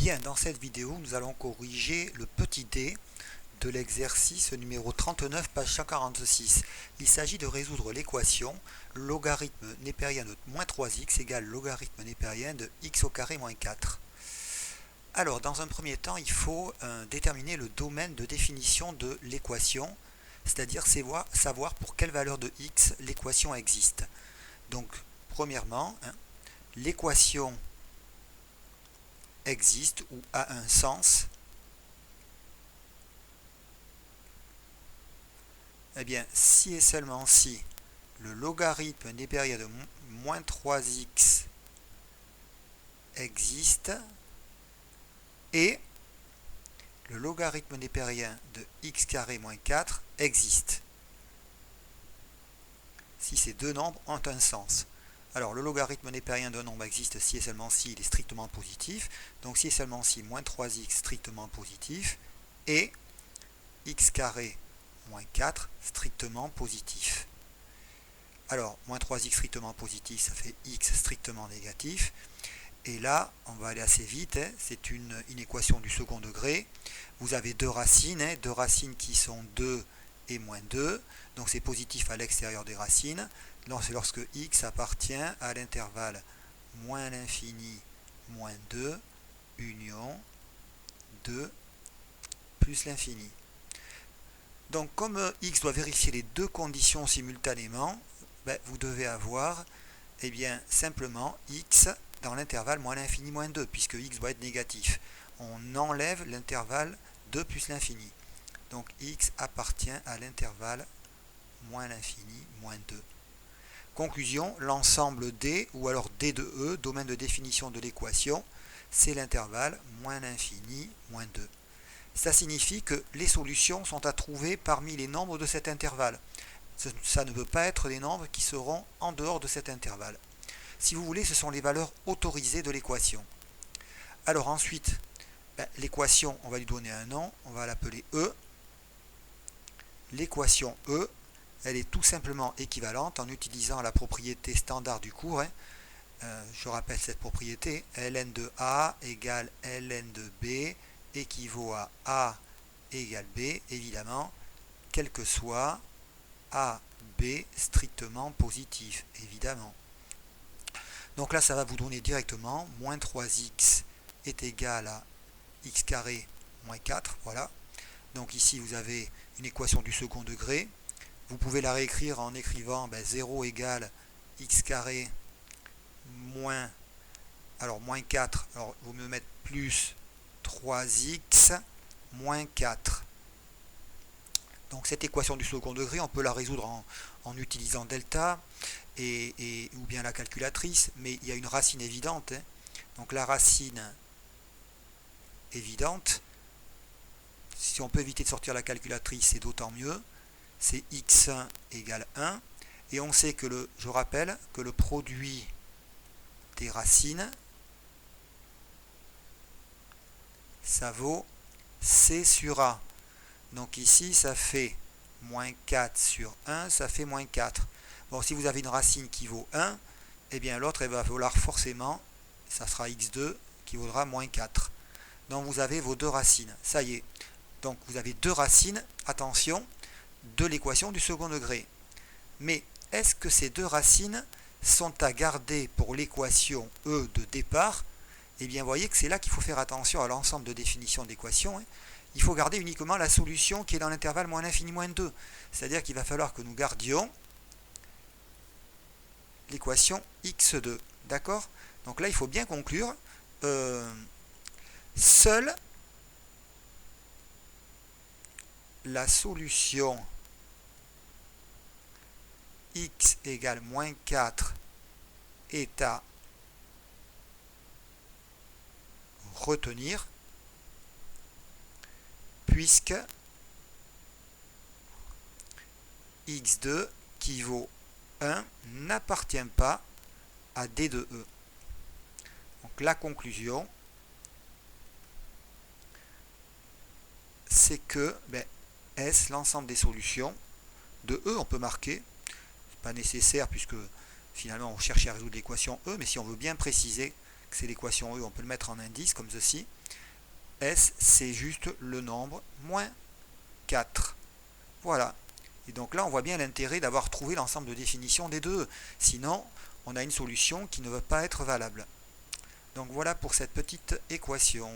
Bien, dans cette vidéo, nous allons corriger le petit d de l'exercice numéro 39, page 146. Il s'agit de résoudre l'équation logarithme népérien de moins 3x égale logarithme népérien de x au carré moins 4. Alors, dans un premier temps, il faut déterminer le domaine de définition de l'équation, c'est-à-dire savoir pour quelle valeur de x l'équation existe. Donc, premièrement, l'équation existe ou a un sens, eh bien, si et seulement si le logarithme népérien de moins 3x existe et le logarithme népérien de x carré moins 4 existe. Si ces deux nombres ont un sens. Alors, le logarithme népérien d'un nombre existe si et seulement si il est strictement positif. Donc, si et seulement si moins 3x strictement positif et x carré moins 4 strictement positif. Alors, moins 3x strictement positif, ça fait x strictement négatif. Et là, on va aller assez vite. C'est une équation du second degré. Vous avez deux racines qui sont 2 et moins 2. Donc, c'est positif à l'extérieur des racines. C'est lorsque x appartient à l'intervalle moins l'infini moins 2 union 2 plus l'infini. Donc comme x doit vérifier les deux conditions simultanément, vous devez avoir simplement x dans l'intervalle moins l'infini moins 2, puisque x doit être négatif. On enlève l'intervalle 2 plus l'infini. Donc x appartient à l'intervalle moins l'infini moins 2. Conclusion, l'ensemble D, ou alors D de E, domaine de définition de l'équation, c'est l'intervalle moins l'infini moins 2. Ça signifie que les solutions sont à trouver parmi les nombres de cet intervalle. Ça ne peut pas être des nombres qui seront en dehors de cet intervalle. Si vous voulez, ce sont les valeurs autorisées de l'équation. Alors ensuite, l'équation, on va lui donner un nom, on va l'appeler E. L'équation E, elle est tout simplement équivalente en utilisant la propriété standard du cours. Je rappelle cette propriété, ln de A égale ln de B équivaut à A égale B, évidemment, quel que soit A, B strictement positif, évidemment. Donc là, ça va vous donner directement moins 3x est égal à x carré moins 4, voilà. Donc ici, vous avez une équation du second degré. Vous pouvez la réécrire en écrivant 0 égale x carré moins, moins 4, alors il vaut mieux mettre plus 3x moins 4. Donc cette équation du second degré, on peut la résoudre en utilisant delta ou bien la calculatrice, mais il y a une racine évidente. Donc la racine évidente, si on peut éviter de sortir la calculatrice, c'est d'autant mieux. C'est x1 égale 1. Et on sait que je rappelle que le produit des racines, ça vaut c sur a. Donc ici, ça fait moins 4 sur 1, ça fait moins 4. Bon, si vous avez une racine qui vaut 1, eh bien l'autre, elle va valoir forcément, ça sera x2 qui vaudra moins 4. Donc vous avez vos deux racines. Ça y est. Donc vous avez deux racines, attention, de l'équation du second degré. Mais est-ce que ces deux racines sont à garder pour l'équation E de départ? Eh bien, vous voyez que c'est là qu'il faut faire attention à l'ensemble de définition d'équation. Il faut garder uniquement la solution qui est dans l'intervalle moins l'infini moins 2. C'est-à-dire qu'il va falloir que nous gardions l'équation x2. D'accord? Donc là, il faut bien conclure. Seule la solution x égale moins 4 est à retenir, puisque x2 qui vaut 1 n'appartient pas à D de E. Donc la conclusion, c'est que S, l'ensemble des solutions de E, on peut marquer, c'est pas nécessaire puisque finalement on cherche à résoudre l'équation E, mais si on veut bien préciser c'est l'équation E, on peut le mettre en indice comme ceci. S, c'est juste le nombre moins 4. Voilà. Et donc là, on voit bien l'intérêt d'avoir trouvé l'ensemble de définitions des deux. Sinon, on a une solution qui ne va pas être valable. Donc voilà pour cette petite équation.